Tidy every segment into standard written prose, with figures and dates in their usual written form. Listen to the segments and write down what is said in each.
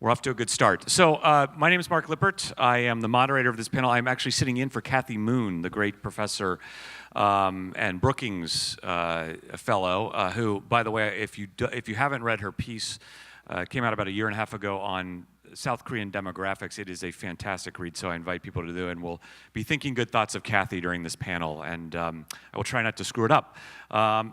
We're off to a good start. So my name is Mark Lippert. I am the moderator of this panel. I'm actually sitting in for Kathy Moon, the great professor and Brookings fellow, who, by the way, if you haven't read her piece, came out about a year and a half ago on South Korean demographics. It is a fantastic read, so I invite people to do it, and we'll be thinking good thoughts of Kathy during this panel, and I will try not to screw it up.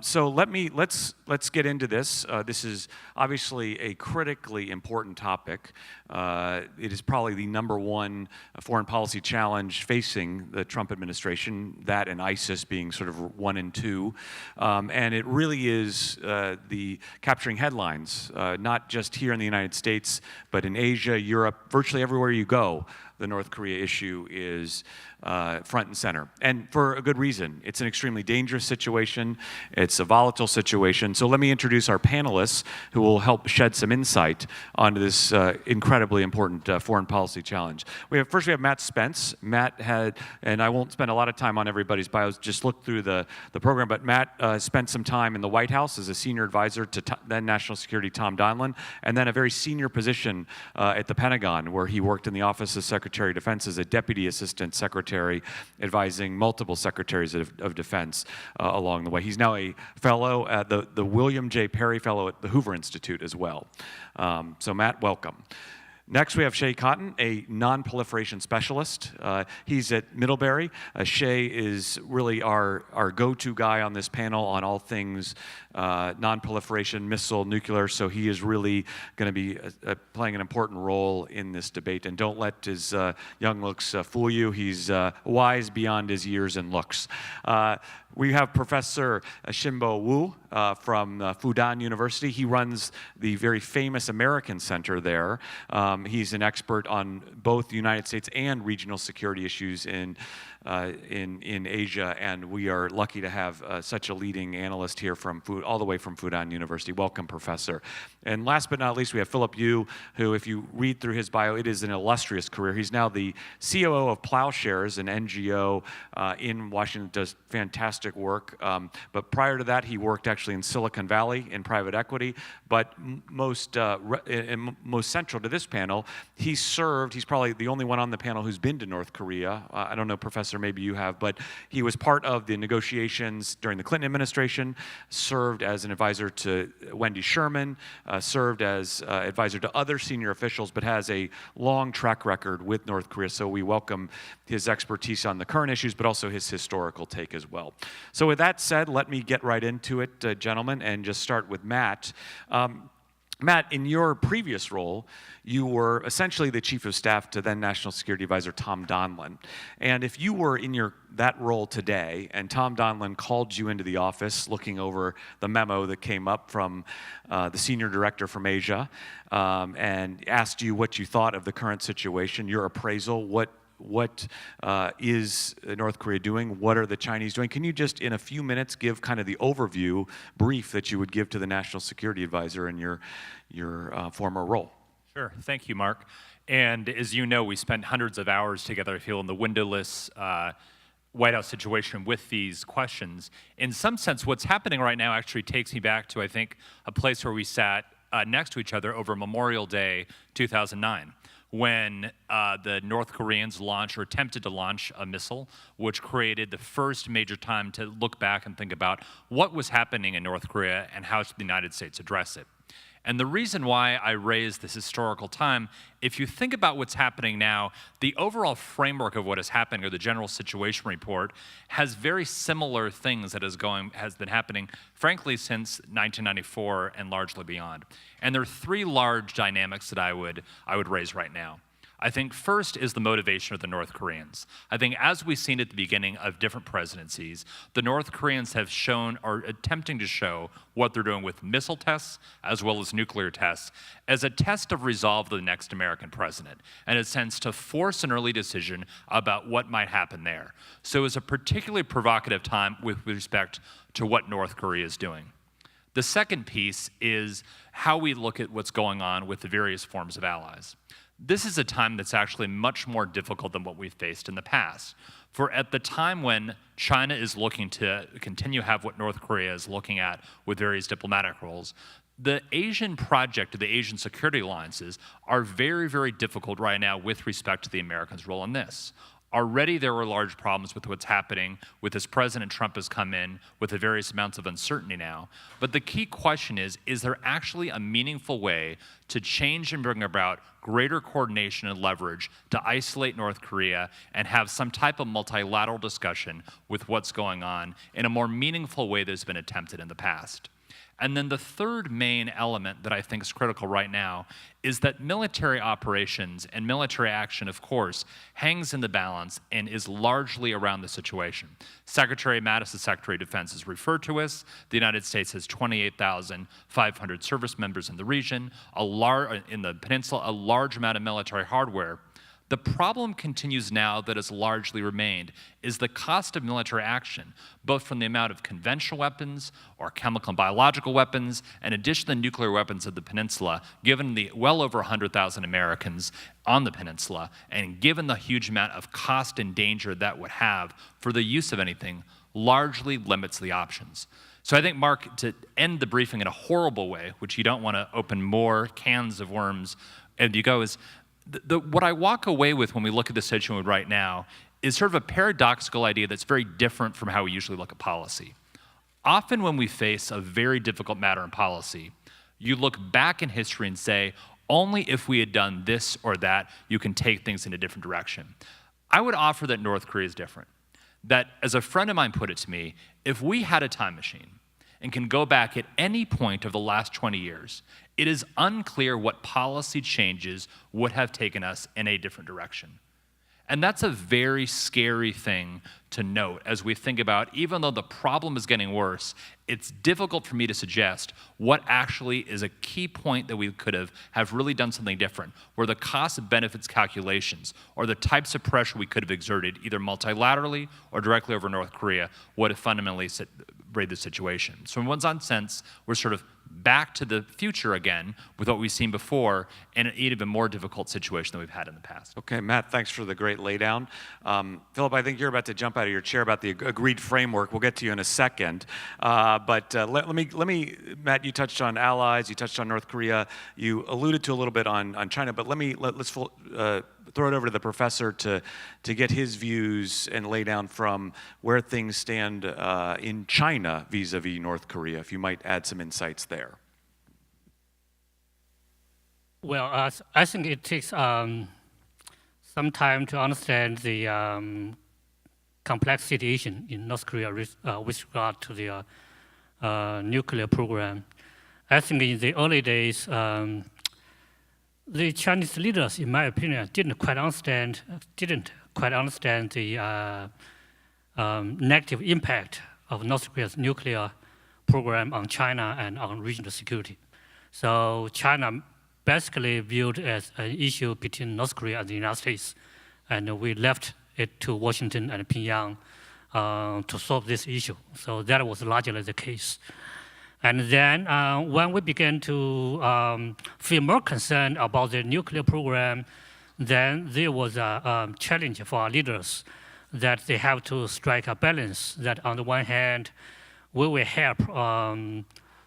So let's get into this. This is obviously a critically important topic. It is probably the #1 foreign policy challenge facing the Trump administration, that and ISIS being sort of 1 and 2. And it really is the capturing headlines, not just here in the United States, but in Asia, Europe, virtually everywhere you go. The North Korea issue is front and center, and for a good reason. It's an extremely dangerous situation. It's a volatile situation. So let me introduce our panelists who will help shed some insight onto this incredibly important foreign policy challenge. First we have Matt Spence. Matt had, and I won't spend a lot of time on everybody's bios, just look through the program, but Matt spent some time in the White House as a senior advisor to then National Security Tom Donilon, and then a very senior position at the Pentagon, where he worked in the Office of Secretary of Defense as a Deputy Assistant Secretary, advising multiple Secretaries of Defense along the way. He's now a fellow at the William J. Perry Fellow at the Hoover Institute as well. So Matt, welcome. Next, we have Shea Cotton, a non-proliferation specialist. He's at Middlebury. Shea is really our go-to guy on this panel on all things non-proliferation, missile, nuclear, so he is really going to be playing an important role in this debate. And don't let his young looks fool you. He's wise beyond his years and looks. We have Professor Xinbo Wu from Fudan University. He runs the very famous American Center there. He's an expert on both the United States and regional security issues in Asia, and we are lucky to have such a leading analyst here from all the way from Fudan University. Welcome, Professor. And last but not least, we have Philip Yu, who, if you read through his bio, it is an illustrious career. He's now the COO of Ploughshares, an NGO in Washington, does fantastic work. But prior to that, he worked actually in Silicon Valley in private equity. But most central to this panel, he's probably the only one on the panel who's been to North Korea. I don't know, Professor, maybe you have, but he was part of the negotiations during the Clinton administration, served as an advisor to Wendy Sherman, served as advisor to other senior officials, but has a long track record with North Korea. So we welcome his expertise on the current issues, but also his historical take as well. So with that said, let me get right into it, gentlemen, and just start with Matt. Matt, in your previous role, you were essentially the chief of staff to then National Security Advisor Tom Donilon. And if you were in that role today, and Tom Donilon called you into the office looking over the memo that came up from the senior director from Asia, and asked you what you thought of the current situation, your appraisal, what is North Korea doing? What are the Chinese doing? Can you just, in a few minutes, give kind of the overview brief that you would give to the National Security Advisor in your former role? Sure. Thank you, Mark. And as you know, we spent hundreds of hours together, I feel, in the windowless White House situation with these questions. In some sense, what's happening right now actually takes me back to, I think, a place where we sat next to each other over Memorial Day 2009. When the North Koreans launched or attempted to launch a missile, which created the first major time to look back and think about what was happening in North Korea and how should the United States address it. And the reason why I raised this historical time, if you think about what's happening now, the overall framework of what is happening, or the general situation report, has very similar things that has been happening, frankly, since 1994 and largely beyond. And there are three large dynamics that I would raise right now. I think first is the motivation of the North Koreans. I think as we've seen at the beginning of different presidencies, the North Koreans have shown, or attempting to show, what they're doing with missile tests as well as nuclear tests as a test of resolve to the next American president, in a sense to force an early decision about what might happen there. So it's a particularly provocative time with respect to what North Korea is doing. The second piece is how we look at what's going on with the various forms of allies. This is a time that's actually much more difficult than what we've faced in the past. For at the time when China is looking to continue to have what North Korea is looking at with various diplomatic roles, The Asian project, the Asian security alliances, are very, very difficult right now with respect to the Americans' role in this. Already there were large problems with what's happening with this President Trump has come in with the various amounts of uncertainty now. But the key question is there actually a meaningful way to change and bring about greater coordination and leverage to isolate North Korea and have some type of multilateral discussion with what's going on in a more meaningful way that's been attempted in the past? And then the third main element that I think is critical right now is that military operations and military action, of course, hangs in the balance and is largely around the situation. Secretary Mattis, the Secretary of Defense, has referred to us. The United States has 28,500 service members in the region, in the peninsula, a large amount of military hardware. The problem continues now that has largely remained is the cost of military action, both from the amount of conventional weapons or chemical and biological weapons, in addition to the nuclear weapons of the peninsula, given the well over 100,000 Americans on the peninsula, and given the huge amount of cost and danger that would have for the use of anything, largely limits the options. So I think, Mark, to end the briefing in a horrible way, which you don't want to open more cans of worms, and you go is, what I walk away with when we look at the situation right now is sort of a paradoxical idea that's very different from how we usually look at policy. Often when we face a very difficult matter in policy, you look back in history and say, only if we had done this or that, you can take things in a different direction. I would offer that North Korea is different. That, as a friend of mine put it to me, if we had a time machine and can go back at any point of the last 20 years, it is unclear what policy changes would have taken us in a different direction. And that's a very scary thing to note as we think about, even though the problem is getting worse, it's difficult for me to suggest what actually is a key point that we could have really done something different, where the cost and benefits calculations or the types of pressure we could have exerted either multilaterally or directly over North Korea would have fundamentally raised the situation. So in one sense, we're sort of back to the future again with what we've seen before in an even more difficult situation than we've had in the past. Okay, Matt, thanks for the great laydown. Philip, I think you're about to jump out of your chair about the agreed framework. We'll get to you in a second. But let me, Matt, you touched on allies, you touched on North Korea, you alluded to a little bit on China, but let's throw it over to the professor to get his views and lay down from where things stand in China vis-a-vis North Korea, if you might add some insights there. Well, I think it takes some time to understand the complex situation in North Korea with regard to the nuclear program. I think in the early days, the Chinese leaders, in my opinion, didn't quite understand the negative impact of North Korea's nuclear program on China and on regional security. So China basically viewed as an issue between North Korea and the United States, and we left it to Washington and Pyongyang to solve this issue. So that was largely the case. And then when we began to feel more concerned about the nuclear program, then there was a challenge for our leaders that they have to strike a balance that on the one hand, we will help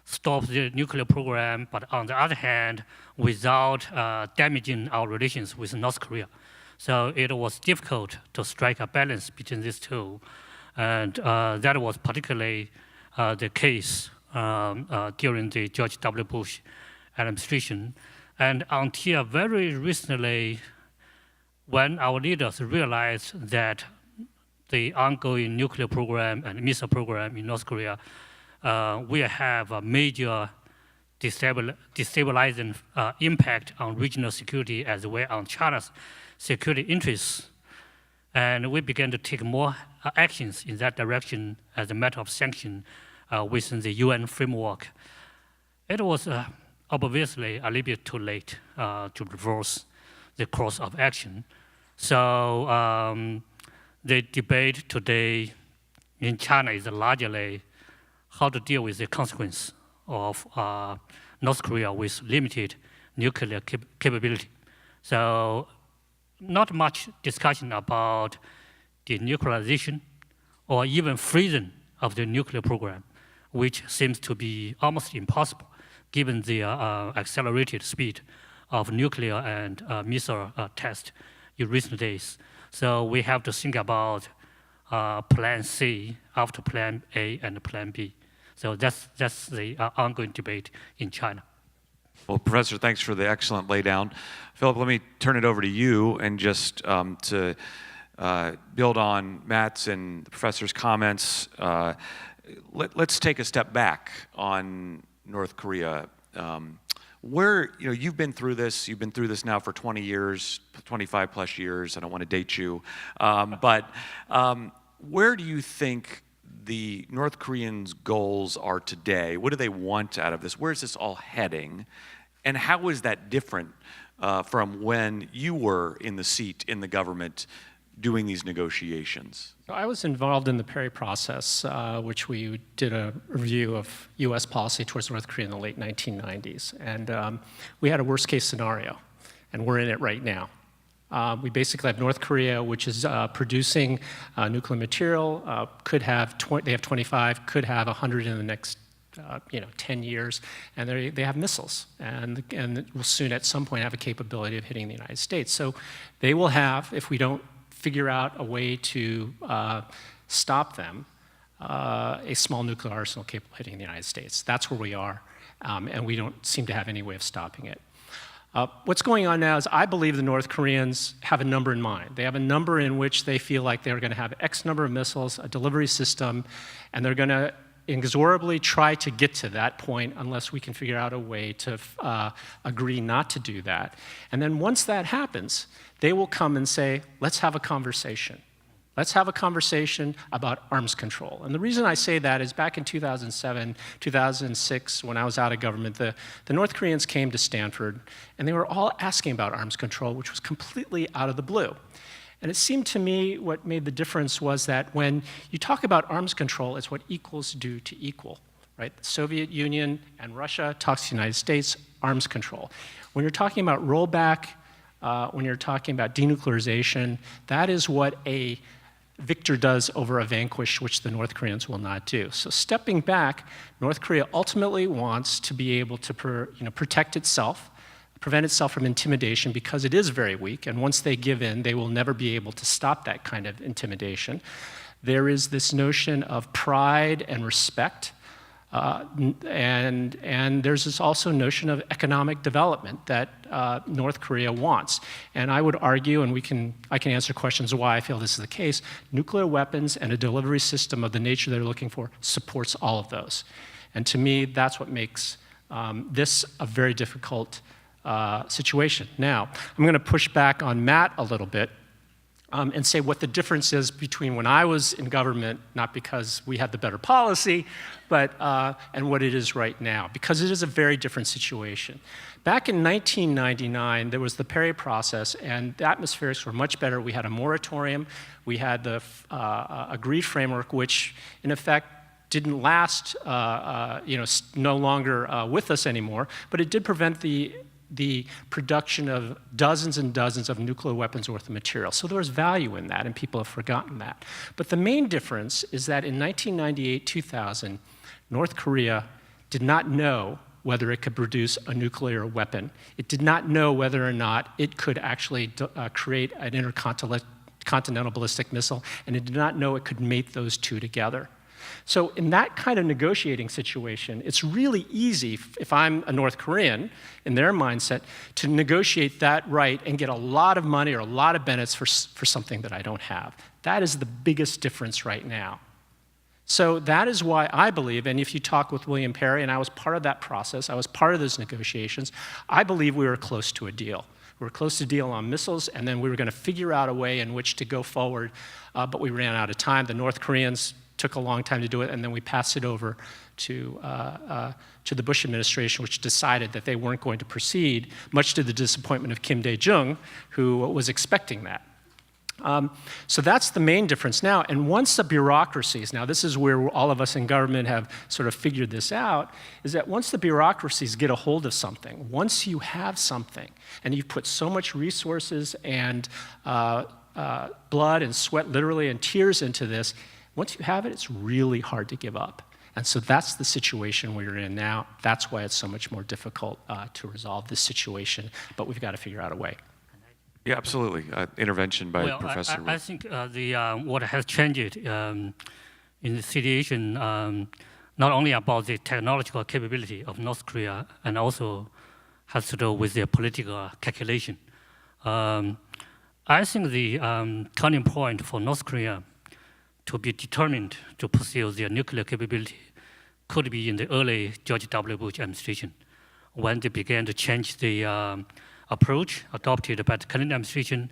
stop the nuclear program, but on the other hand, without damaging our relations with North Korea. So it was difficult to strike a balance between these two. And that was particularly the case during the George W. Bush administration. And until very recently, when our leaders realized that the ongoing nuclear program and missile program in North Korea will have a major destabilizing impact on regional security as well on China's security interests. And we began to take more actions in that direction as a matter of sanction within the UN framework. It was obviously a little bit too late to reverse the course of action. So the debate today in China is largely how to deal with the consequence of North Korea with limited nuclear capability. So not much discussion about denuclearization or even freezing of the nuclear program, which seems to be almost impossible given the accelerated speed of nuclear and missile tests in recent days. So we have to think about Plan C after Plan A and Plan B. So that's the ongoing debate in China. Well, Professor, thanks for the excellent laydown. Philip, let me turn it over to you and just to build on Matt's and the professor's comments. Let's take a step back on North Korea. Where, you've been through this now for 20 years, 25 plus years. I don't want to date you. But where do you think the North Koreans' goals are today? What do they want out of this? Where is this all heading? And how is that different from when you were in the seat in the government doing these negotiations? I was involved in the Perry process, which we did a review of U.S. policy towards North Korea in the late 1990s. And we had a worst-case scenario, and we're in it right now. We basically have North Korea, which is producing nuclear material, they have 25, could have 100 in the next 10 years, and they have missiles, and will soon at some point have a capability of hitting the United States. So they will have, if we don't figure out a way to stop them, a small nuclear arsenal capable of hitting the United States. That's where we are, and we don't seem to have any way of stopping it. What's going on now is I believe the North Koreans have a number in mind. They have a number in which they feel like they're going to have X number of missiles, a delivery system, and they're going to inexorably try to get to that point unless we can figure out a way to agree not to do that. And then once that happens, they will come and say, let's have a conversation. Let's have a conversation about arms control. And the reason I say that is back in 2007, 2006, when I was out of government, the North Koreans came to Stanford, and they were all asking about arms control, which was completely out of the blue. And it seemed to me what made the difference was that when you talk about arms control, it's what equals do to equal, right? The Soviet Union and Russia talks to the United States, arms control. When you're talking about rollback, when you're talking about denuclearization, that is what a victor does over a vanquished, which the North Koreans will not do. So stepping back, North Korea ultimately wants to be able to protect itself, prevent itself from intimidation because it is very weak, and once they give in, they will never be able to stop that kind of intimidation. There is this notion of pride and respect, and there's this also notion of economic development that North Korea wants. And I would argue, and I can answer questions why I feel this is the case, nuclear weapons and a delivery system of the nature they're looking for supports all of those. And to me, that's what makes this a very difficult situation. Now, I'm going to push back on Matt a little bit and say what the difference is between when I was in government, not because we had the better policy, but and what it is right now, because it is a very different situation. Back in 1999, there was the Perry process, and the atmospherics were much better. We had a moratorium. We had the agreed framework, which, in effect, didn't last, no longer with us anymore, but it did prevent the production of dozens and dozens of nuclear weapons worth of material. So there was value in that, and people have forgotten that. But the main difference is that in 1998-2000, North Korea did not know whether it could produce a nuclear weapon. It did not know whether or not it could actually create an intercontinental ballistic missile, and it did not know it could mate those two together. So in that kind of negotiating situation, it's really easy, if I'm a North Korean, in their mindset, to negotiate that right and get a lot of money or a lot of benefits for something that I don't have. That is the biggest difference right now. So that is why I believe, and if you talk with William Perry, and I was part of that process, I was part of those negotiations, I believe we were close to a deal. We were close to a deal on missiles, and then we were going to figure out a way in which to go forward, but we ran out of time. The North Koreans took a long time to do it, and then we passed it over to the Bush administration, which decided that they weren't going to proceed, much to the disappointment of Kim Dae-jung, who was expecting that. So that's the main difference now. And once the bureaucracies, now this is where all of us in government have sort of figured this out, is that once the bureaucracies get a hold of something, once you have something, and you've put so much resources and blood and sweat, literally, and tears into this, once you have it, it's really hard to give up. And so that's the situation we're in now. That's why it's so much more difficult to resolve this situation, but we've got to figure out a way. Yeah, absolutely. Intervention by Professor. I think what has changed in the situation, not only about the technological capability of North Korea, and also has to do with their political calculation. I think the turning point for North Korea to be determined to pursue their nuclear capability could be in the early George W. Bush administration, when they began to change the approach adopted by the Clinton administration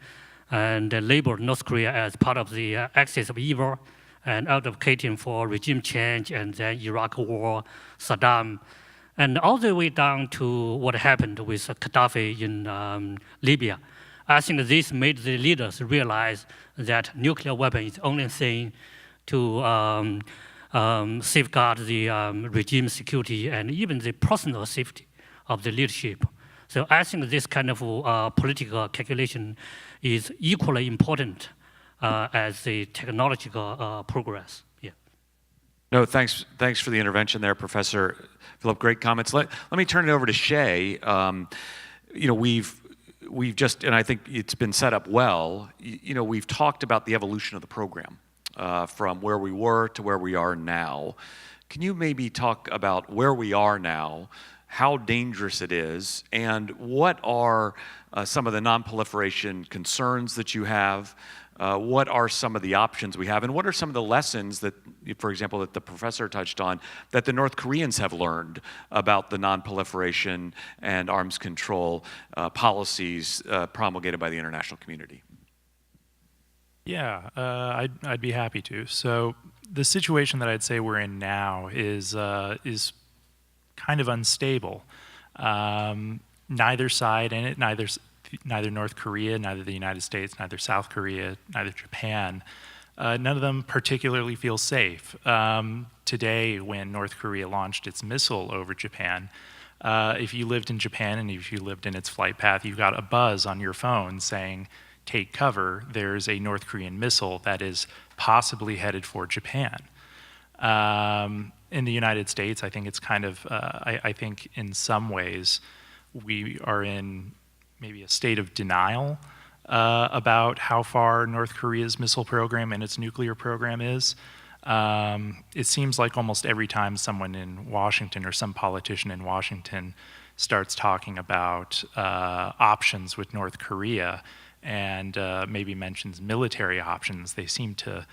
and labeled North Korea as part of the axis of evil and advocating for regime change, and then Iraq War, Saddam, and all the way down to what happened with Gaddafi in Libya. I think this made the leaders realize that nuclear weapon is the only thing to safeguard the regime security and even the personal safety of the leadership. So I think this kind of political calculation is equally important as the technological progress. Yeah. No, thanks for the intervention there, Professor Philip. Great comments. Let me turn it over to Shea. We've just, and I think it's been set up well, we've talked about the evolution of the program from where we were to where we are now. Can you maybe talk about where we are now, how dangerous it is, and what are some of the non-proliferation concerns that you have? What are some of the options we have, and what are some of the lessons that, for example, that the professor touched on, that the North Koreans have learned about the non-proliferation and arms control policies promulgated by the international community? Yeah, I'd be happy to. So the situation that I'd say we're in now is kind of unstable. Neither side in it, neither North Korea, neither the United States, neither South Korea, neither Japan, none of them particularly feel safe. Today, when North Korea launched its missile over Japan, if you lived in Japan and if you lived in its flight path, you got a buzz on your phone saying, take cover, there's a North Korean missile that is possibly headed for Japan. In the United States, I think it's kind of, I think in some ways, we are in maybe a state of denial about how far North Korea's missile program and its nuclear program is. It seems like almost every time someone in Washington or some politician in Washington starts talking about options with North Korea and maybe mentions military options, they seem to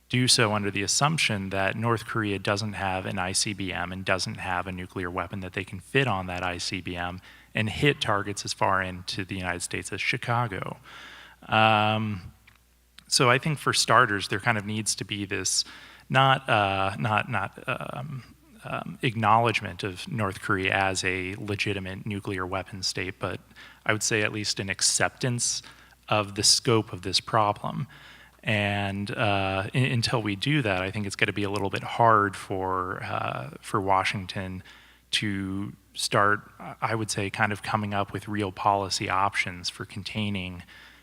do so under the assumption that North Korea doesn't have an ICBM and doesn't have a nuclear weapon that they can fit on that ICBM and hit targets as far into the United States as Chicago. So I think for starters, there kind of needs to be this not acknowledgement of North Korea as a legitimate nuclear weapon state, but I would say at least an acceptance of the scope of this problem. And until we do that, I think it's going to be a little bit hard for Washington to start, I would say, kind of coming up with real policy options for containing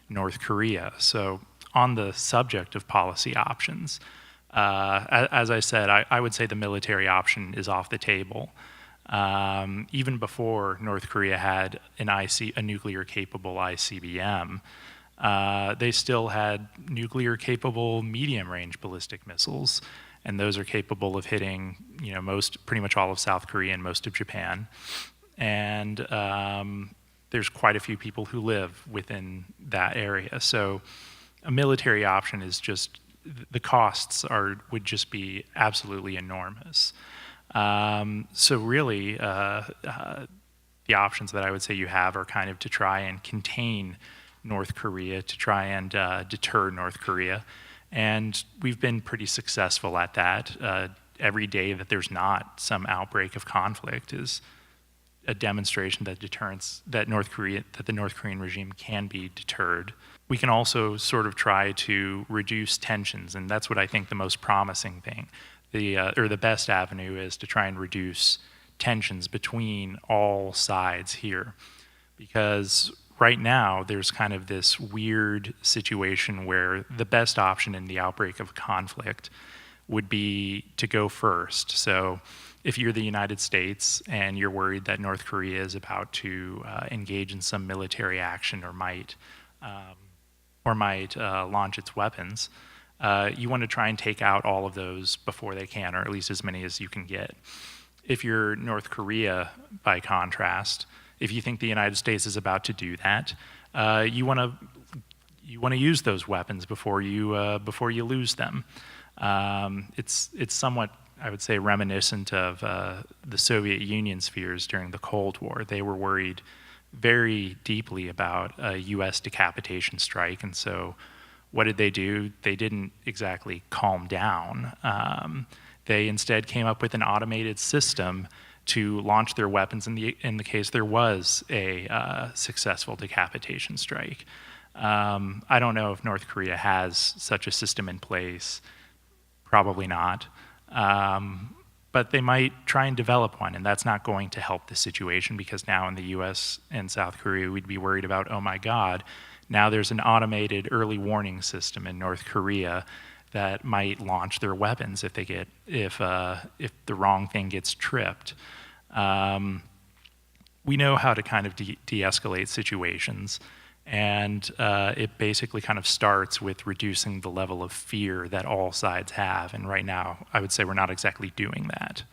North Korea. So on the subject of policy options, as I said, I would say the military option is off the table. Even before North Korea had a nuclear-capable ICBM, they still had nuclear-capable medium-range ballistic missiles, and those are capable of hitting, pretty much all of South Korea and most of Japan. And there's quite a few people who live within that area. So a military option is just, the costs would just be absolutely enormous. So really, the options that I would say you have are kind of to try and contain North Korea, to try and deter North Korea. And we've been pretty successful at that. Every day that there's not some outbreak of conflict is a demonstration that the North Korean regime can be deterred. We can also sort of try to reduce tensions, and that's what I think the most promising thing, or the best avenue is to try and reduce tensions between all sides here. Because right now, there's kind of this weird situation where the best option in the outbreak of conflict would be to go first. So if you're the United States and you're worried that North Korea is about to engage in some military action or might launch its weapons, you want to try and take out all of those before they can, or at least as many as you can get. If you're North Korea, by contrast, if you think the United States is about to do that, you want to use those weapons before you lose them. It's somewhat, I would say, reminiscent of the Soviet Union's fears during the Cold War. They were worried very deeply about a U.S. decapitation strike, and so what did they do? They didn't exactly calm down. They instead came up with an automated system to launch their weapons in the case there was a successful decapitation strike. I don't know if North Korea has such a system in place. Probably not. But they might try and develop one, and that's not going to help the situation, because now in the US and South Korea, we'd be worried about, oh my God, now there's an automated early warning system in North Korea that might launch their weapons if the wrong thing gets tripped. We know how to kind of de-escalate situations, and it basically kind of starts with reducing the level of fear that all sides have. And right now, I would say we're not exactly doing that.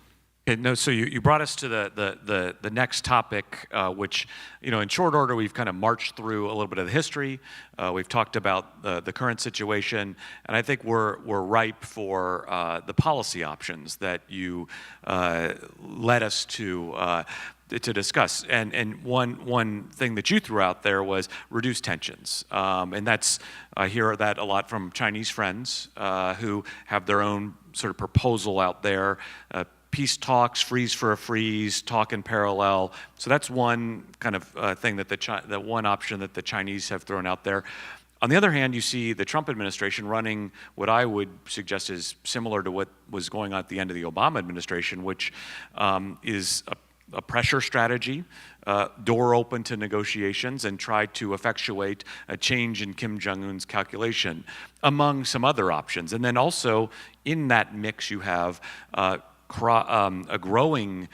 Okay, no, so you brought us to the next topic, which, in short order, we've kind of marched through a little bit of the history. We've talked about the current situation, and I think we're ripe for the policy options that you led us to discuss. And one thing that you threw out there was reduce tensions, and I hear that a lot from Chinese friends who have their own sort of proposal out there. Peace talks, freeze for a freeze, talk in parallel. So that's one kind of thing that one option that the Chinese have thrown out there. On the other hand, you see the Trump administration running what I would suggest is similar to what was going on at the end of the Obama administration, which is a pressure strategy, door open to negotiations, and try to effectuate a change in Kim Jong Un's calculation, among some other options. And then also in that mix, you have a growing,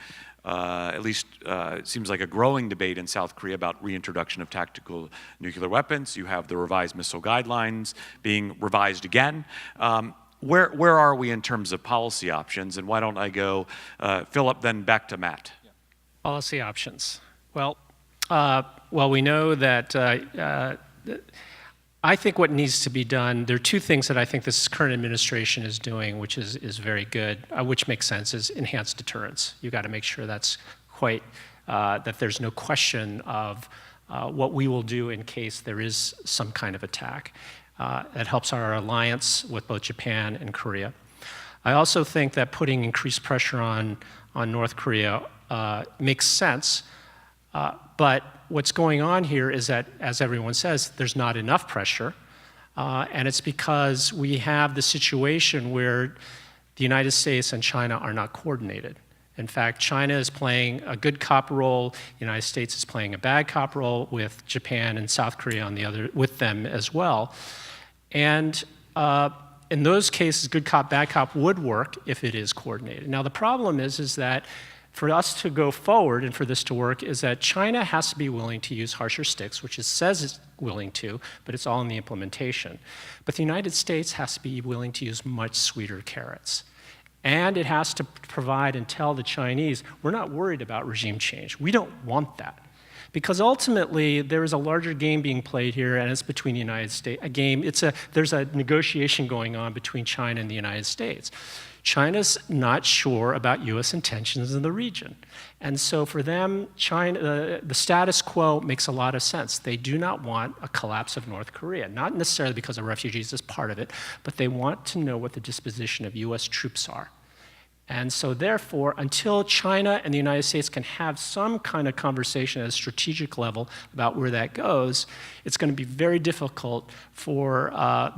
at least it seems like a growing debate in South Korea about reintroduction of tactical nuclear weapons. You have the revised missile guidelines being revised again. Where are we in terms of policy options? And why don't I go, Philip, then back to Matt? Policy options. Well, we know that I think what needs to be done, there are two things that I think this current administration is doing, which is very good, which makes sense, is enhanced deterrence. You got to make sure that's that there's no question of what we will do in case there is some kind of attack. That helps our alliance with both Japan and Korea. I also think that putting increased pressure on North Korea makes sense, but what's going on here is that, as everyone says, there's not enough pressure, and it's because we have the situation where the United States and China are not coordinated. In fact, China is playing a good cop role, the United States is playing a bad cop role, with Japan and South Korea on the other, with them as well. And in those cases, good cop, bad cop would work if it is coordinated. Now, the problem is that for us to go forward and for this to work is that China has to be willing to use harsher sticks, which it says it's willing to, but it's all in the implementation. But the United States has to be willing to use much sweeter carrots. And it has to provide and tell the Chinese, we're not worried about regime change. We don't want that. Because ultimately, there is a larger game being played here, and it's between the United States. There's a negotiation going on between China and the United States. China's not sure about U.S. intentions in the region. And so for them, China, the status quo makes a lot of sense. They do not want a collapse of North Korea, not necessarily because of refugees as part of it, but they want to know what the disposition of U.S. troops are. And so therefore, until China and the United States can have some kind of conversation at a strategic level about where that goes, it's going to be very difficult for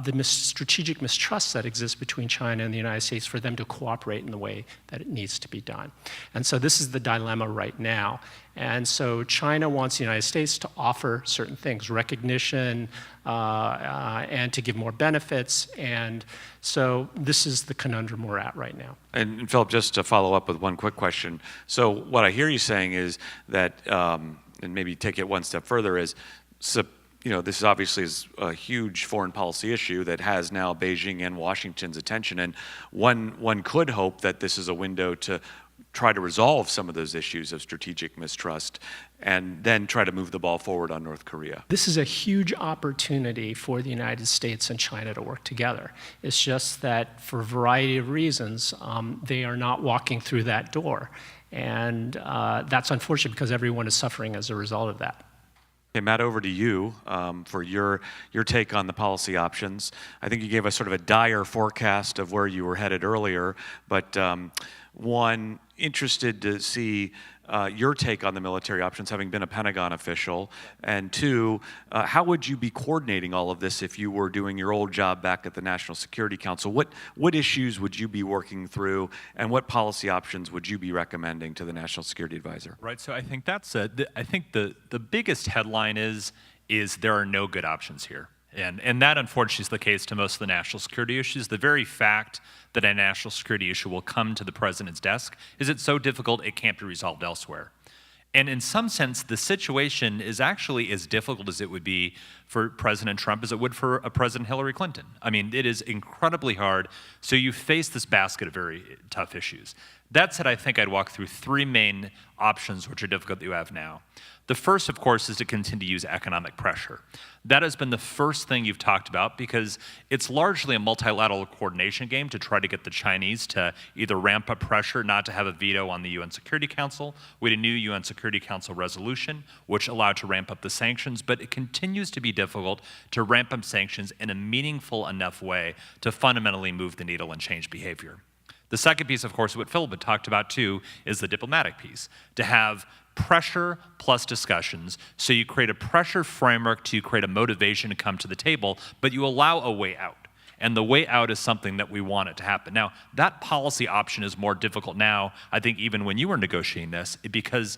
the strategic mistrust that exists between China and the United States for them to cooperate in the way that it needs to be done. And so this is the dilemma right now. And so China wants the United States to offer certain things, recognition, and to give more benefits. And so this is the conundrum we're at right now. And Philip, just to follow up with one quick question. So what I hear you saying is that, and maybe take it one step further, is this is obviously a huge foreign policy issue that has now Beijing and Washington's attention, and one could hope that this is a window to try to resolve some of those issues of strategic mistrust and then try to move the ball forward on North Korea. This is a huge opportunity for the United States and China to work together. It's just that for a variety of reasons, they are not walking through that door. And that's unfortunate because everyone is suffering as a result of that. Okay, Matt, over to you for your take on the policy options. I think you gave us sort of a dire forecast of where you were headed earlier, but one, interested to see your take on the military options, having been a Pentagon official, and two, how would you be coordinating all of this if you were doing your old job back at the National Security Council? What issues would you be working through, and what policy options would you be recommending to the National Security Advisor? Right, so I think that's I think the biggest headline is there are no good options here. And that, unfortunately, is the case to most of the national security issues. The very fact that a national security issue will come to the president's desk is it's so difficult it can't be resolved elsewhere. And in some sense, the situation is actually as difficult as it would be for President Trump as it would for a President Hillary Clinton. I mean, it is incredibly hard. So you face this basket of very tough issues. That said, I think I'd walk through three main options which are difficult that you have now. The first, of course, is to continue to use economic pressure. That has been the first thing you've talked about because it's largely a multilateral coordination game to try to get the Chinese to either ramp up pressure not to have a veto on the UN Security Council. We had a new UN Security Council resolution which allowed to ramp up the sanctions, but it continues to be difficult to ramp up sanctions in a meaningful enough way to fundamentally move the needle and change behavior. The second piece, of course, what Philip had talked about too, is the diplomatic piece. To have pressure plus discussions, so you create a pressure framework to create a motivation to come to the table, but you allow a way out. And the way out is something that we want it to happen. Now, that policy option is more difficult now, I think, even when you were negotiating this, because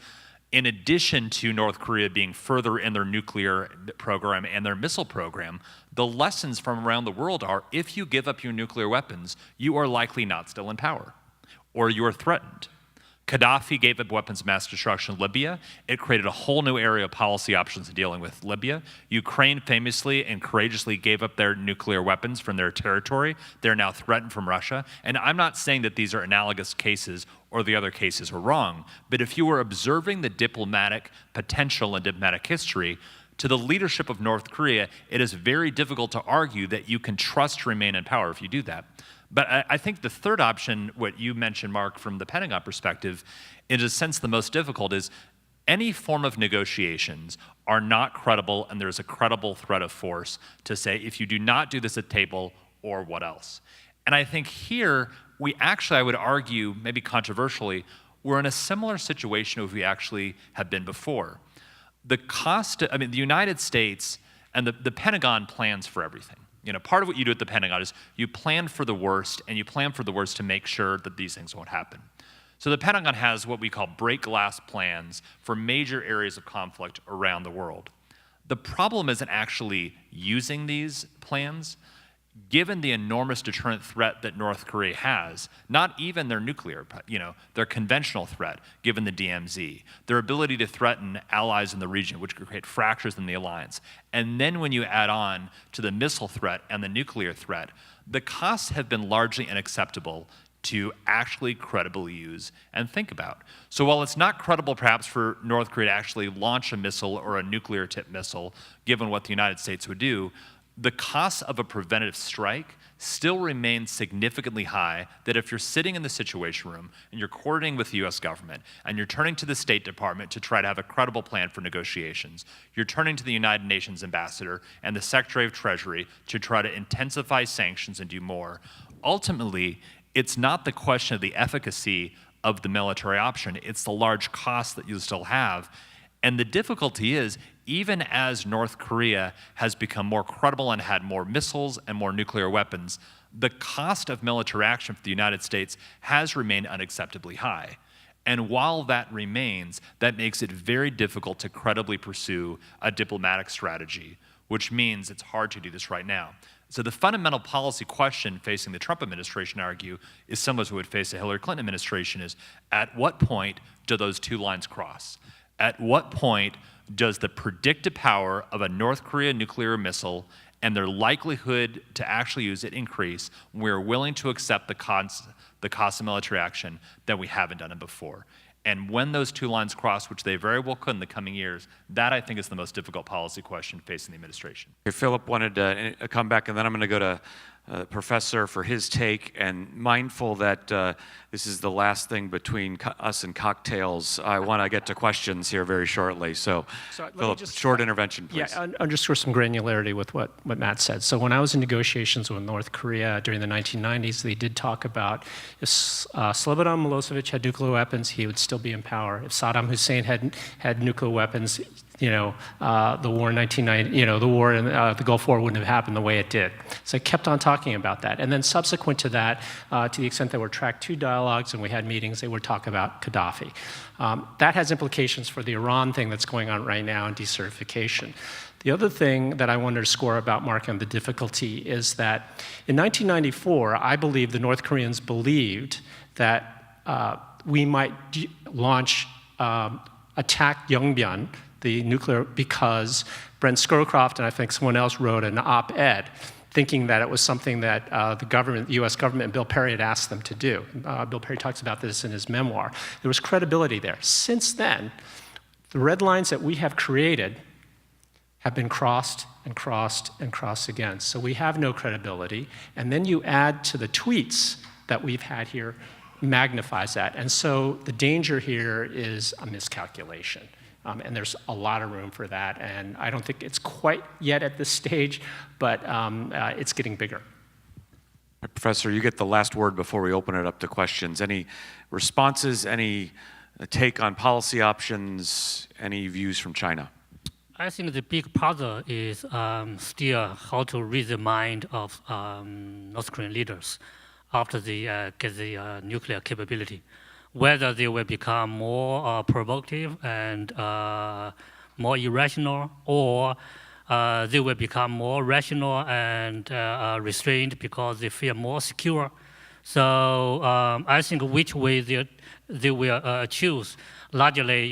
in addition to North Korea being further in their nuclear program and their missile program, the lessons from around the world are if you give up your nuclear weapons, you are likely not still in power, or you are threatened. Gaddafi gave up weapons of mass destruction in Libya. It created a whole new area of policy options in dealing with Libya. Ukraine famously and courageously gave up their nuclear weapons from their territory. They're now threatened from Russia. And I'm not saying that these are analogous cases or the other cases were wrong, but if you were observing the diplomatic potential and diplomatic history, to the leadership of North Korea, it is very difficult to argue that you can trust to remain in power if you do that. But I think the third option, what you mentioned, Mark, from the Pentagon perspective, in a sense the most difficult is any form of negotiations are not credible and there's a credible threat of force to say if you do not do this at table, or what else. And I think here, we actually, I would argue, maybe controversially, we're in a similar situation as we actually have been before. The cost, I mean, the United States and the Pentagon plans for everything. You know, part of what you do at the Pentagon is you plan for the worst, and you plan for the worst to make sure that these things won't happen. So the Pentagon has what we call break glass plans for major areas of conflict around the world. The problem isn't actually using these plans. Given the enormous deterrent threat that North Korea has, not even their nuclear, their conventional threat, given the DMZ, their ability to threaten allies in the region, which could create fractures in the alliance. And then when you add on to the missile threat and the nuclear threat, the costs have been largely unacceptable to actually credibly use and think about. So while it's not credible perhaps for North Korea to actually launch a missile or a nuclear tipped missile, given what the United States would do, the cost of a preventative strike still remains significantly high, that if you're sitting in the Situation Room and you're coordinating with the US government and you're turning to the State Department to try to have a credible plan for negotiations, you're turning to the United Nations ambassador and the Secretary of Treasury to try to intensify sanctions and do more, ultimately, it's not the question of the efficacy of the military option, it's the large cost that you still have. And the difficulty is, even as North Korea has become more credible and had more missiles and more nuclear weapons, the cost of military action for the United States has remained unacceptably high. And while that remains, that makes it very difficult to credibly pursue a diplomatic strategy, which means it's hard to do this right now. So the fundamental policy question facing the Trump administration, I argue, is similar to what would face a Hillary Clinton administration, is at what point do those two lines cross? At what point does the predicted power of a North Korea nuclear missile and their likelihood to actually use it increase when we're willing to accept the cost of military action that we haven't done it before? And when those two lines cross, which they very well could in the coming years, that I think is the most difficult policy question facing the administration. Philip wanted to come back, and then I'm going to go to Professor for his take, and mindful that this is the last thing between us and cocktails, I want to get to questions here very shortly. So Philip, short intervention, please. Yeah, underscore some granularity with what Matt said. So when I was in negotiations with North Korea during the 1990s, they did talk about if Slobodan Milosevic had nuclear weapons, he would still be in power. If Saddam Hussein had nuclear weapons, the war in 1990, the war in the Gulf War wouldn't have happened the way it did. So I kept on talking about that. And then subsequent to that, to the extent there were track 2 dialogues and we had meetings, they would talk about Gaddafi. That has implications for the Iran thing that's going on right now and decertification. The other thing that I wanted to score about Mark and the difficulty is that in 1994, I believe the North Koreans believed that we might launch, attack Yongbyon, the nuclear, because Brent Scowcroft and I think someone else wrote an op-ed thinking that it was something that the US government, and Bill Perry had asked them to do. Bill Perry talks about this in his memoir. There was credibility there. Since then, the red lines that we have created have been crossed and crossed and crossed again. So we have no credibility. And then you add to the tweets that we've had here, magnifies that. And so the danger here is a miscalculation. And there's a lot of room for that. And I don't think it's quite yet at this stage, but it's getting bigger. Professor, you get the last word before we open it up to questions. Any responses, any take on policy options, any views from China? I think the big puzzle is still how to read the mind of North Korean leaders after they get the nuclear capability. Whether they will become more provocative and more irrational, or they will become more rational and restrained because they feel more secure. So I think which way they will choose largely,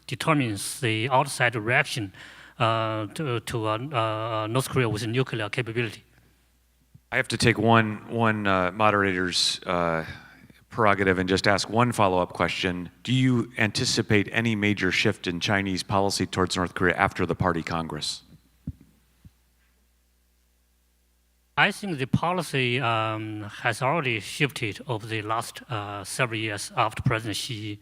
determines the outside reaction to North Korea with nuclear capability. I have to take one moderator's prerogative and just ask one follow-up question. Do you anticipate any major shift in Chinese policy towards North Korea after the Party Congress? I think the policy has already shifted over the last several years after President Xi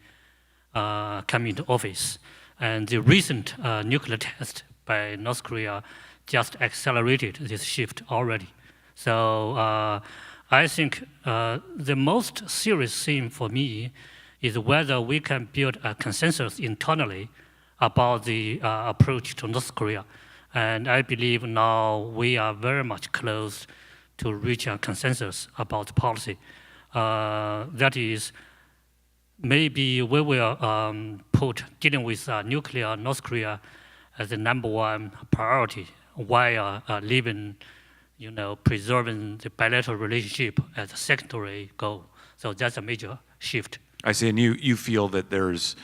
came into office. And the recent nuclear test by North Korea just accelerated this shift already. So I think the most serious thing for me is whether we can build a consensus internally about the approach to North Korea. And I believe now we are very much close to reach a consensus about the policy. That is, maybe we will put dealing with nuclear North Korea as the #1 priority while leaving preserving the bilateral relationship as a secondary goal. So that's a major shift. I see, and you feel that there's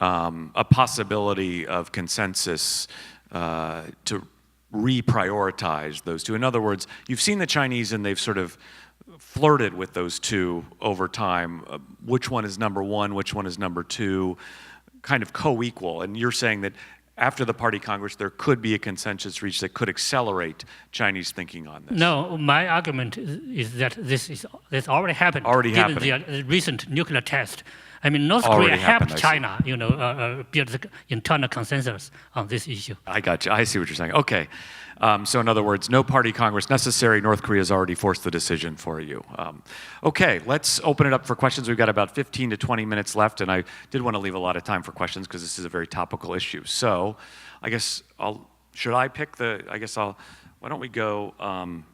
a possibility of consensus to reprioritize those two. In other words, you've seen the Chinese and they've sort of flirted with those two over time. Which one is #1, which one is #2, kind of co-equal. And you're saying that after the Party Congress, there could be a consensus reached that could accelerate Chinese thinking on this. No, my argument is that this already happened. Given the recent nuclear test. I mean, North Already Korea happened, helped China, build the internal consensus on this issue. I got you. I see what you're saying. Okay. So in other words, no Party Congress necessary. North Korea has already forced the decision for you. Okay, let's open it up for questions. We've got about 15 to 20 minutes left, and I did want to leave a lot of time for questions because this is a very topical issue. So I guess why don't we go, I'm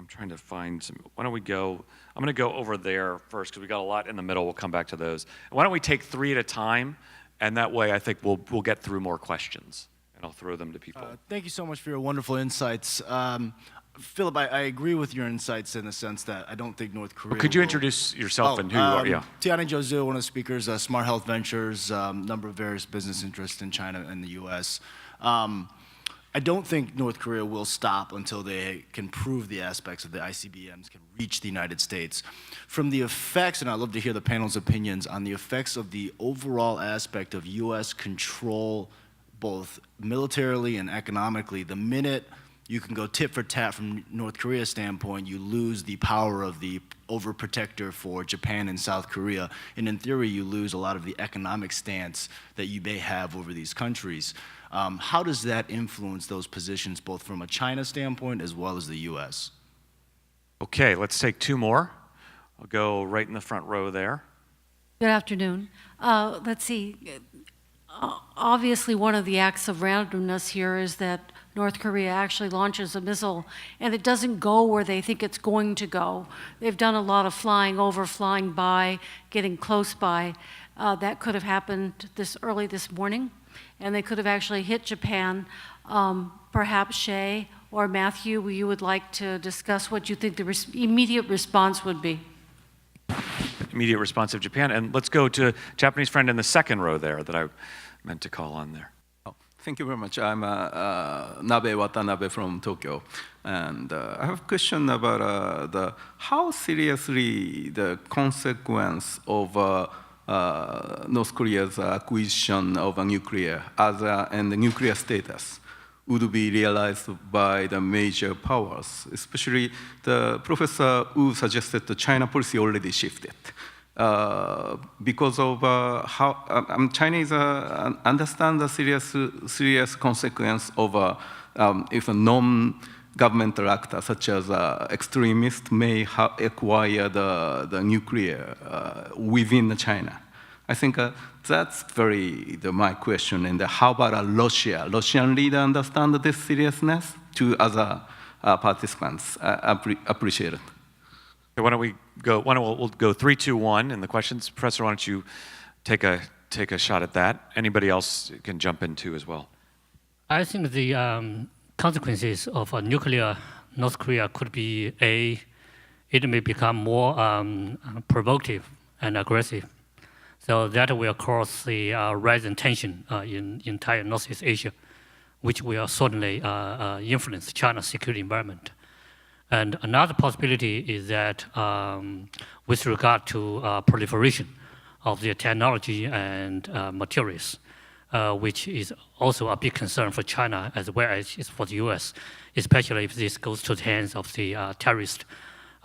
trying to find some, why don't we go, I'm going to go over there first because we got a lot in the middle. We'll come back to those. Why don't we take 3 at a time, and that way I think we'll get through more questions, and I'll throw them to people. Thank you so much for your wonderful insights. Philip, I agree with your insights in the sense that I don't think North Korea. Well, could you introduce yourself and who you are? Yeah. Tianai Zhou, one of the speakers, Smart Health Ventures, number of various business interests in China and the U.S. I don't think North Korea will stop until they can prove the aspects of the ICBMs can reach the United States. From the effects, and I'd love to hear the panel's opinions on the effects of the overall aspect of U.S. control, both militarily and economically. The minute you can go tit for tat from North Korea's standpoint, you lose the power of the overprotector for Japan and South Korea. And in theory, you lose a lot of the economic stance that you may have over these countries. How does that influence those positions, both from a China standpoint as well as the U.S.? Okay, let's take 2 more. I'll go right in the front row there. Good afternoon. Let's see. Obviously, one of the acts of randomness here is that North Korea actually launches a missile and it doesn't go where they think it's going to go. They've done a lot of flying over, flying by, getting close by. That could have happened early this morning, and they could have actually hit Japan. Perhaps Shea or Matthew, you would like to discuss what you think the immediate response would be. Immediate response of Japan. And let's go to Japanese friend in the second row there that I meant to call on there. Thank you very much. I'm Nabe Watanabe from Tokyo, and I have a question about how seriously the consequence of North Korea's acquisition of a nuclear and the nuclear status would be realized by the major powers. Especially, the Professor Wu suggested the China policy already shifted. Because of how Chinese understand the serious consequence of if a non-governmental actor such as extremist may acquire the nuclear within China. I think that's my question. And how about Russia? Russian leader understand this seriousness to other participants? Appreciate it. Okay, why don't we go? We'll go 3, 2, 1 in the questions. Professor, why don't you take a shot at that? Anybody else can jump in too as well. I think the consequences of a nuclear North Korea could be it may become more provocative and aggressive. So that will cause the rising tension in entire Northeast Asia, which will certainly influence China's security environment. And another possibility is that with regard to proliferation of the technology and materials, which is also a big concern for China as well as for the US, especially if this goes to the hands of the terrorist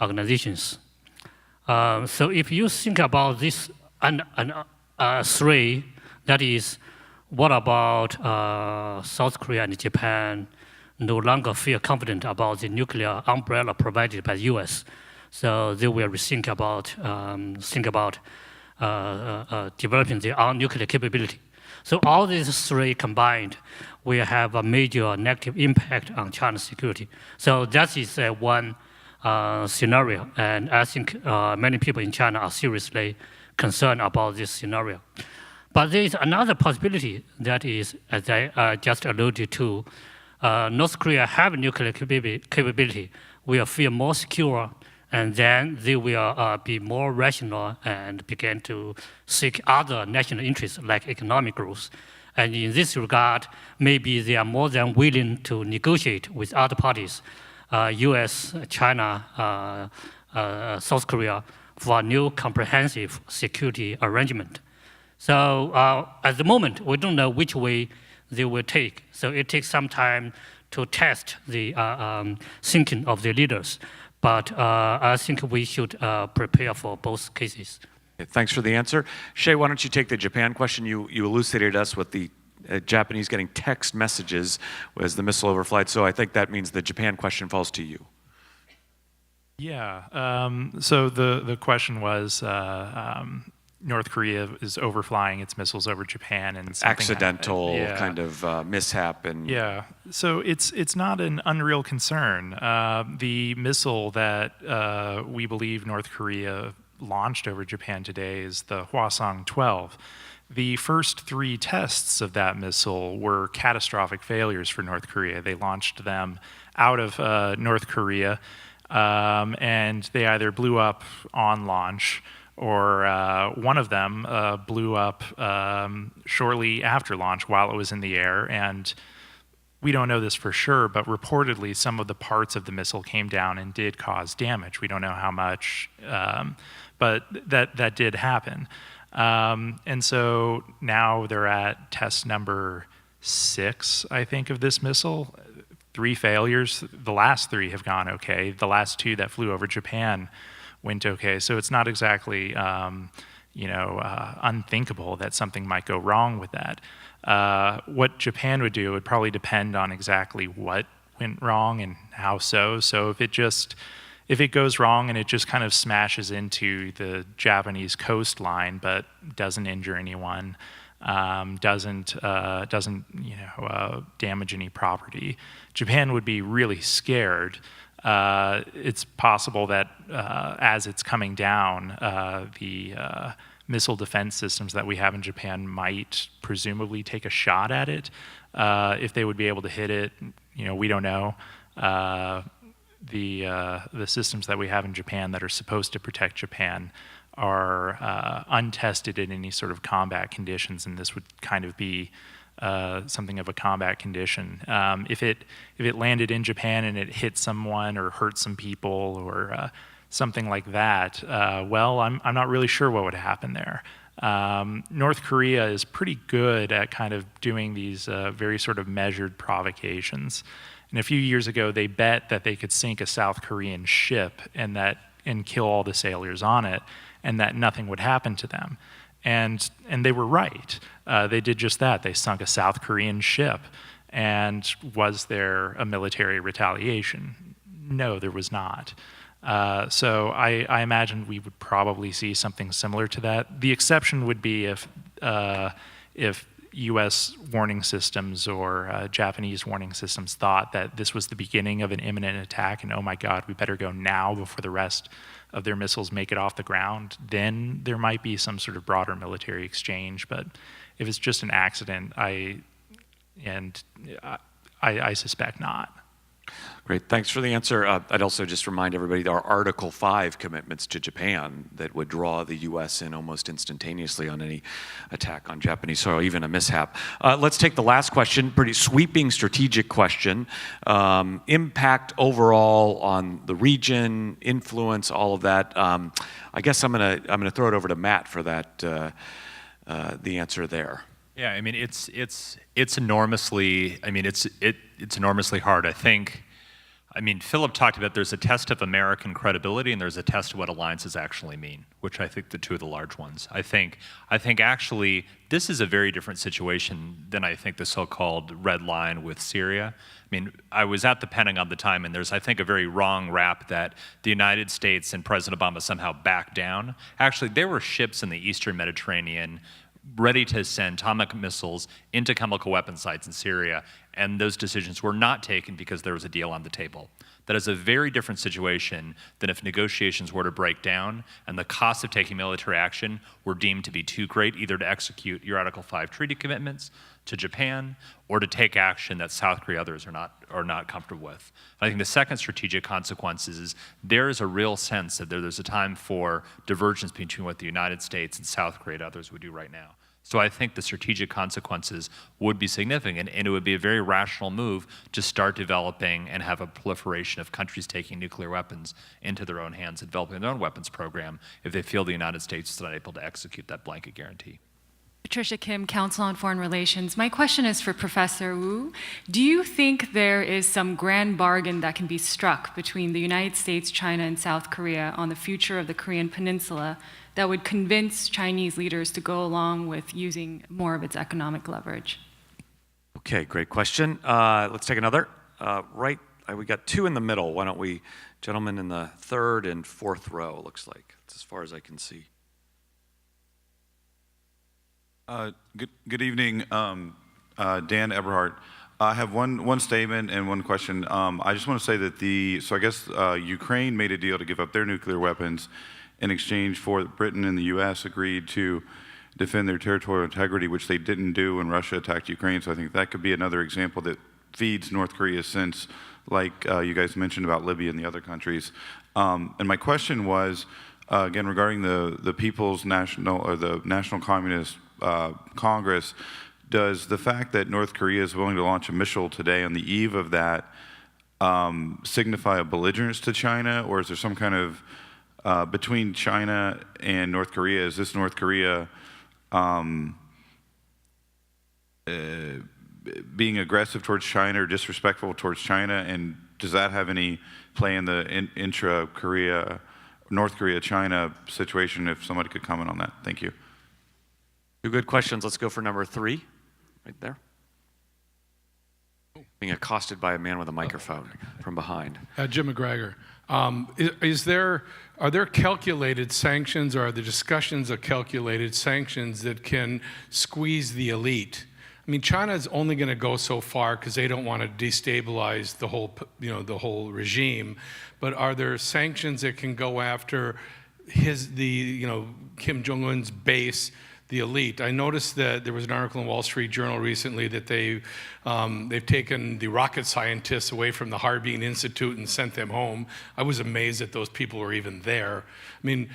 organizations. So if you think about this three, that is, what about South Korea and Japan no longer feel confident about the nuclear umbrella provided by the U.S., so they will think about developing their own nuclear capability. So all these three combined will have a major negative impact on China's security. So that is one scenario, and I think many people in China are seriously concerned about this scenario. But there is another possibility that is, as I just alluded to, North Korea have nuclear capability, will feel more secure, and then they will be more rational and begin to seek other national interests like economic growth. And in this regard, maybe they are more than willing to negotiate with other parties, US, China, South Korea, for a new comprehensive security arrangement. So at the moment, we don't know which way they will take. So it takes some time to test the thinking of the leaders. But I think we should prepare for both cases. Thanks for the answer. Shea, why don't you take the Japan question? You elucidated us with the Japanese getting text messages as the missile overflight. So I think that means the Japan question falls to you. Yeah. So the question was, North Korea is overflying its missiles over Japan and something Accidental yeah. kind of mishap. And yeah, so it's not an unreal concern. The missile that we believe North Korea launched over Japan today is the Hwasong-12. The first 3 tests of that missile were catastrophic failures for North Korea. They launched them out of North Korea, and they either blew up on launch, or one of them blew up shortly after launch while it was in the air. And we don't know this for sure, but reportedly some of the parts of the missile came down and did cause damage. We don't know how much, but that did happen. And so now they're at test number 6, I think, of this missile. 3 failures. The last 3 have gone okay. The last 2 that flew over Japan went okay. So it's not exactly, unthinkable that something might go wrong with that. What Japan would do would probably depend on exactly what went wrong and how so. So if it goes wrong and it just kind of smashes into the Japanese coastline but doesn't injure anyone, doesn't damage any property, Japan would be really scared. It's possible that as it's coming down, the missile defense systems that we have in Japan might presumably take a shot at it. If they would be able to hit it, we don't know. The systems that we have in Japan that are supposed to protect Japan are untested in any sort of combat conditions, and this would kind of be something of a combat condition. If it landed in Japan and it hit someone or hurt some people or something like that, well, I'm not really sure what would happen there. North Korea is pretty good at kind of doing these very sort of measured provocations. And a few years ago, they bet that they could sink a South Korean ship and kill all the sailors on it, and that nothing would happen to them. And they were right. They did just that. They sunk a South Korean ship. And was there a military retaliation? No, there was not. So I imagine we would probably see something similar to that. The exception would be if U.S. warning systems or Japanese warning systems thought that this was the beginning of an imminent attack and, oh my God, we better go now before the rest of their missiles make it off the ground, then there might be some sort of broader military exchange. But if it's just an accident, I suspect not. Great, thanks for the answer. I'd also just remind everybody there are Article 5 commitments to Japan that would draw the U.S. in almost instantaneously on any attack on Japanese soil, even a mishap. Let's take the last question, pretty sweeping strategic question. Impact overall on the region, influence, all of that. I guess I'm gonna throw it over to Matt for that, the answer there. Yeah, I mean, it's enormously, it's enormously hard. I mean, Philip talked about there's a test of American credibility and there's a test of what alliances actually mean, which I think the 2 of the large ones. I think actually this is a very different situation than I think the so-called red line with Syria. I mean, I was at the Pentagon at the time, and there's, I think, a very wrong rap that the United States and President Obama somehow backed down. Actually, there were ships in the Eastern Mediterranean ready to send atomic missiles into chemical weapon sites in Syria, and those decisions were not taken because there was a deal on the table. That is a very different situation than if negotiations were to break down and the cost of taking military action were deemed to be too great, either to execute your Article 5 treaty commitments to Japan or to take action that South Korea others are not comfortable with. I think the second strategic consequence is there is a real sense that there's a time for divergence between what the United States and South Korea and others would do right now. So I think the strategic consequences would be significant, and it would be a very rational move to start developing and have a proliferation of countries taking nuclear weapons into their own hands and developing their own weapons program if they feel the United States is not able to execute that blanket guarantee. Patricia Kim, Council on Foreign Relations. My question is for Professor Wu. Do you think there is some grand bargain that can be struck between the United States, China, and South Korea on the future of the Korean Peninsula that would convince Chinese leaders to go along with using more of its economic leverage? Okay, great question. Let's take another. We got 2 in the middle. Why don't we, gentlemen in the 3rd and 4th row, looks like. That's as far as I can see. Good evening, Dan Eberhardt. I have one statement and one question. I just want to say that so I guess Ukraine made a deal to give up their nuclear weapons in exchange for Britain and the U.S. agreed to defend their territorial integrity, which they didn't do when Russia attacked Ukraine. So I think that could be another example that feeds North Korea's sense, like you guys mentioned about Libya and the other countries. And my question was, again, regarding the People's National, or the National Communist Congress, does the fact that North Korea is willing to launch a missile today on the eve of that signify a belligerence to China, or is there some kind of, between China and North Korea, is this North Korea being aggressive towards China or disrespectful towards China, and does that have any play in the intra-Korea, North Korea-China situation, if somebody could comment on that? Thank you. Two good questions. Let's go for number 3, right there. Being accosted by a man with a microphone from behind. Jim McGregor. Are there calculated sanctions, or are there discussions of calculated sanctions that can squeeze the elite? I mean, China's only going to go so far because they don't want to destabilize the whole regime. But are there sanctions that can go after Kim Jong Un's base, the elite? I noticed that there was an article in Wall Street Journal recently that they've taken the rocket scientists away from the Harbin Institute and sent them home. I was amazed that those people were even there. I mean,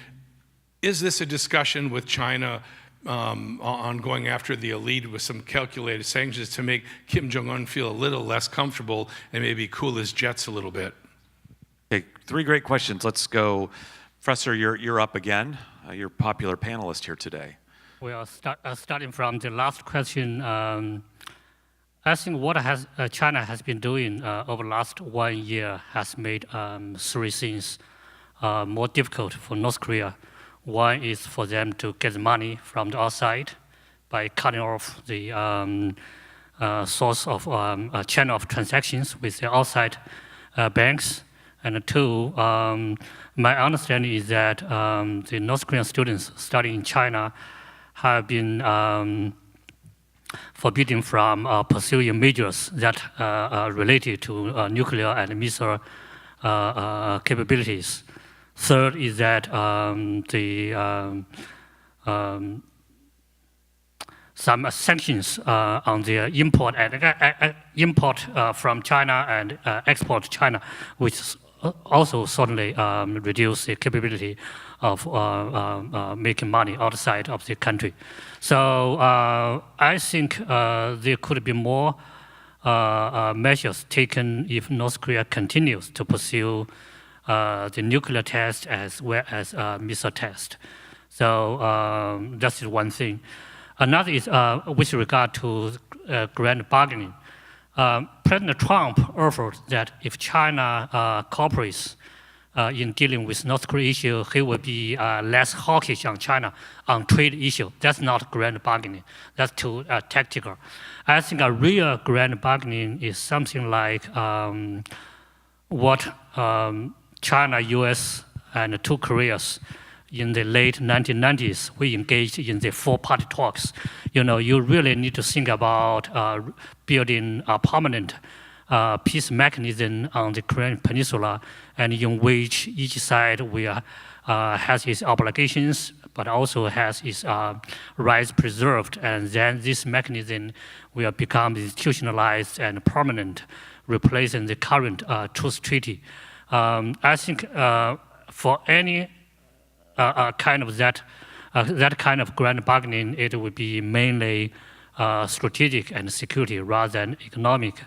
is this a discussion with China on going after the elite with some calculated sanctions to make Kim Jong Un feel a little less comfortable and maybe cool his jets a little bit? Okay, 3 great questions. Let's go. Professor, you're up again. You're a popular panelist here today. Well, starting from the last question, I think what China has been doing over the last 1 year has made 3 things more difficult for North Korea. One is for them to get money from the outside by cutting off the source of channel of transactions with the outside banks. And 2, my understanding is that the North Korean students studying in China have been forbidden from pursuing measures that are related to nuclear and missile capabilities. Third is that some sanctions on the import from China and export to China, which also certainly reduce the capability of making money outside of the country. So I think there could be more measures taken if North Korea continues to pursue the nuclear test as well as missile test. So that's one thing. Another is with regard to grand bargaining. President Trump offered that if China cooperates in dealing with North Korea issue, he will be less hawkish on China on trade issue. That's not grand bargaining. That's too tactical. I think a real grand bargaining is something like what China, US, and 2 Koreas in the late 1990s, we engaged in the 4-party talks. You really need to think about building a permanent peace mechanism on the Korean Peninsula, and in which each side will has its obligations, but also has its rights preserved, and then this mechanism will become institutionalized and permanent, replacing the current truce treaty. I think for any kind of that kind of grand bargaining, it would be mainly strategic and security rather than economic.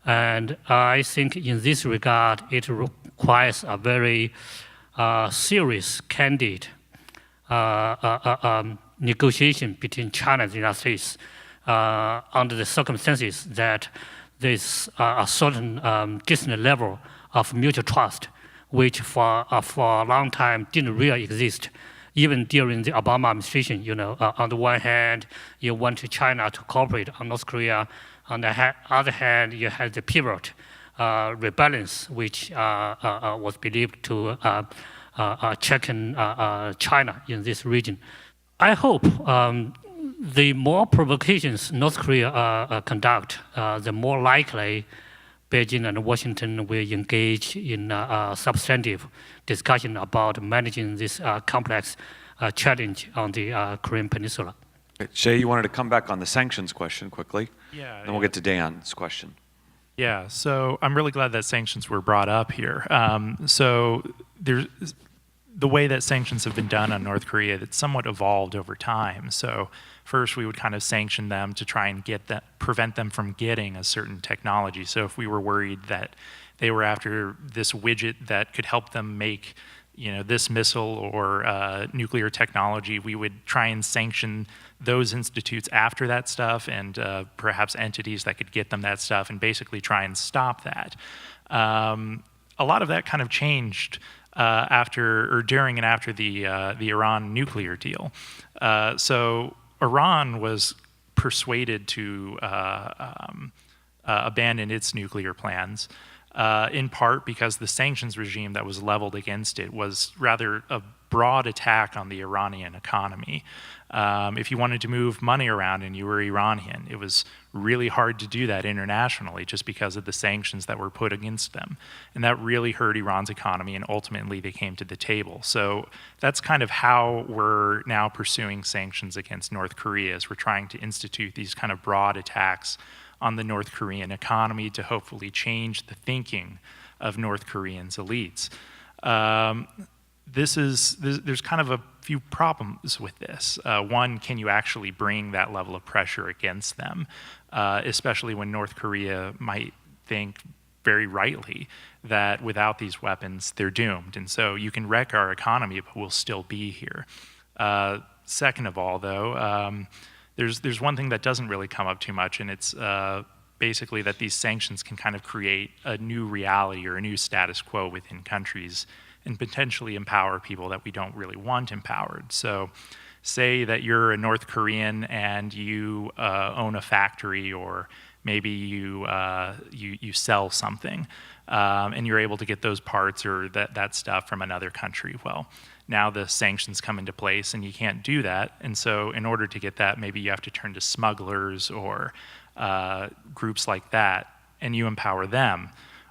And I think in this regard, it requires a very serious, candid negotiation between China and the United States under the circumstances that there's a certain distant level of mutual trust, which for a long time didn't really exist. Even during the Obama administration, on the one hand, you want China to cooperate on North Korea. On the other hand, you had the pivot rebellions, which was believed to checken China in this region. I hope the more provocations North Korea conduct, the more likely Beijing and Washington will engage in substantive discussion about managing this complex challenge on the Korean Peninsula. Shea, you wanted to come back on the sanctions question quickly. Yeah. Then we'll get to Dan's question. Yeah, so I'm really glad that sanctions were brought up here. So there's the way that sanctions have been done on North Korea, that's somewhat evolved over time. So first we would kind of sanction them to try and prevent them from getting a certain technology. So if we were worried that they were after this widget that could help them make, this missile or nuclear technology, we would try and sanction those institutes after that stuff and perhaps entities that could get them that stuff and basically try and stop that. A lot of that kind of changed during and after the Iran nuclear deal. So Iran was persuaded to abandon its nuclear plans, in part because the sanctions regime that was leveled against it was rather a broad attack on the Iranian economy. If you wanted to move money around and you were Iranian, it was really hard to do that internationally just because of the sanctions that were put against them. And that really hurt Iran's economy, and ultimately they came to the table. So that's kind of how we're now pursuing sanctions against North Korea, is we're trying to institute these kind of broad attacks on the North Korean economy to hopefully change the thinking of North Koreans' elites. There's kind of a few problems with this. One, can you actually bring that level of pressure against them, especially when North Korea might think very rightly that without these weapons, they're doomed. And so you can wreck our economy, but we'll still be here. Second of all, though, there's one thing that doesn't really come up too much, and it's basically that these sanctions can kind of create a new reality or a new status quo within countries and potentially empower people that we don't really want empowered. So say that you're a North Korean and you own a factory, or maybe you sell something, and you're able to get those parts or that stuff from another country. Well, now the sanctions come into place and you can't do that. And so in order to get that, maybe you have to turn to smugglers or groups like that, and you empower them.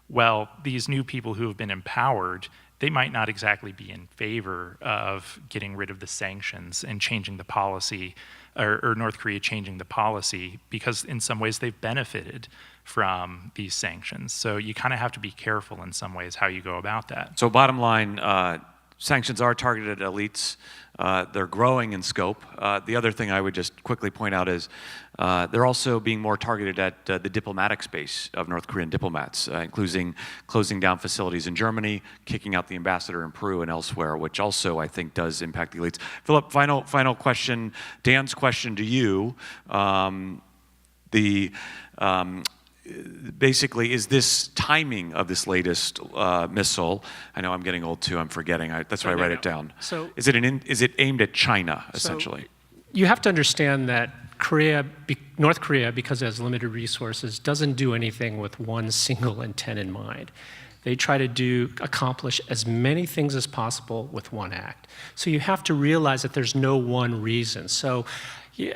Well, these new people who have been empowered, they might not exactly be in favor of getting rid of the sanctions and changing the policy, or North Korea changing the policy, because in some ways they've benefited from these sanctions. So you kind of have to be careful in some ways how you go about that. So bottom line, sanctions are targeted at elites. They're growing in scope. The other thing I would just quickly point out is they're also being more targeted at the diplomatic space of North Korean diplomats, including closing down facilities in Germany, kicking out the ambassador in Peru and elsewhere, which also I think does impact the elites. Philip, final question. Dan's question to you. Basically, is this timing of this latest missile? I know I'm getting old too. I'm forgetting. That's why I write it down. So, is it aimed at China essentially? So you have to understand that North Korea, because it has limited resources, doesn't do anything with one single intent in mind. They try to accomplish as many things as possible with one act. So you have to realize that there's no one reason. So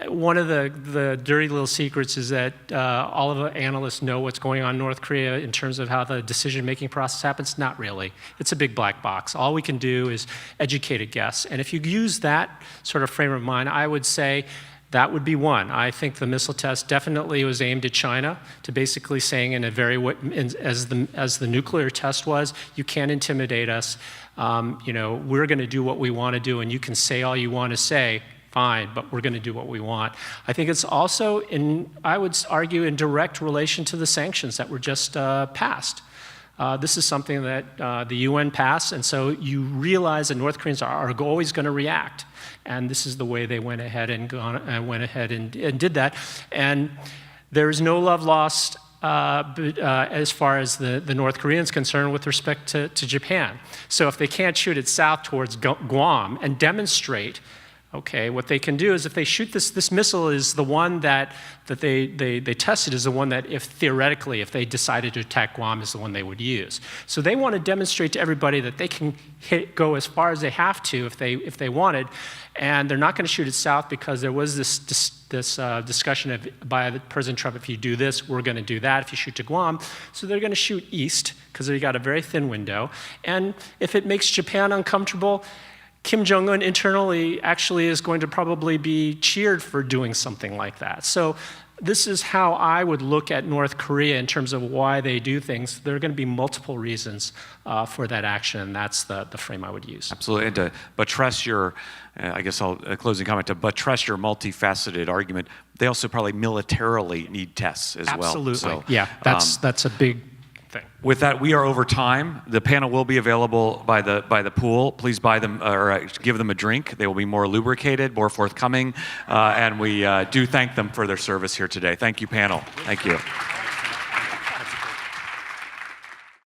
one of the dirty little secrets is that all of the analysts know what's going on in North Korea in terms of how the decision-making process happens. Not really. It's a big black box. All we can do is educate a guess. And if you use that sort of frame of mind, I would say that would be one. I think the missile test definitely was aimed at China, to basically saying in a as the nuclear test was, you can't intimidate us. We're going to do what we want to do, and you can say all you want to say. Fine, but we're going to do what we want. I think it's also, I would argue, in direct relation to the sanctions that were just passed. This is something that the UN passed, and so you realize that North Koreans are always going to react. And this is the way they went ahead and did that. And there is no love lost as far as the North Koreans concerned with respect to Japan. So if they can't shoot it south towards Guam and demonstrate Okay, what they can do is if they shoot this missile is the one that they tested is the one that if theoretically, if they decided to attack Guam, is the one they would use. So they want to demonstrate to everybody that they can go as far as they have to if they wanted, and they're not going to shoot it south because there was this discussion by President Trump, if you do this, we're going to do that if you shoot to Guam. So they're going to shoot east because they got a very thin window. And if it makes Japan uncomfortable, Kim Jong Un internally actually is going to probably be cheered for doing something like that. So this is how I would look at North Korea in terms of why they do things. There are going to be multiple reasons for that action, and that's the frame I would use. Absolutely, and to buttress your, I guess I'll closing comment, to buttress your multifaceted argument, they also probably militarily need tests as well. Absolutely, So, yeah, that's a big thing. With that, we are over time. The panel will be available by the pool. Please buy them or give them a drink. They will be more lubricated, more forthcoming, and we do thank them for their service here today. Thank you, panel. Thank you.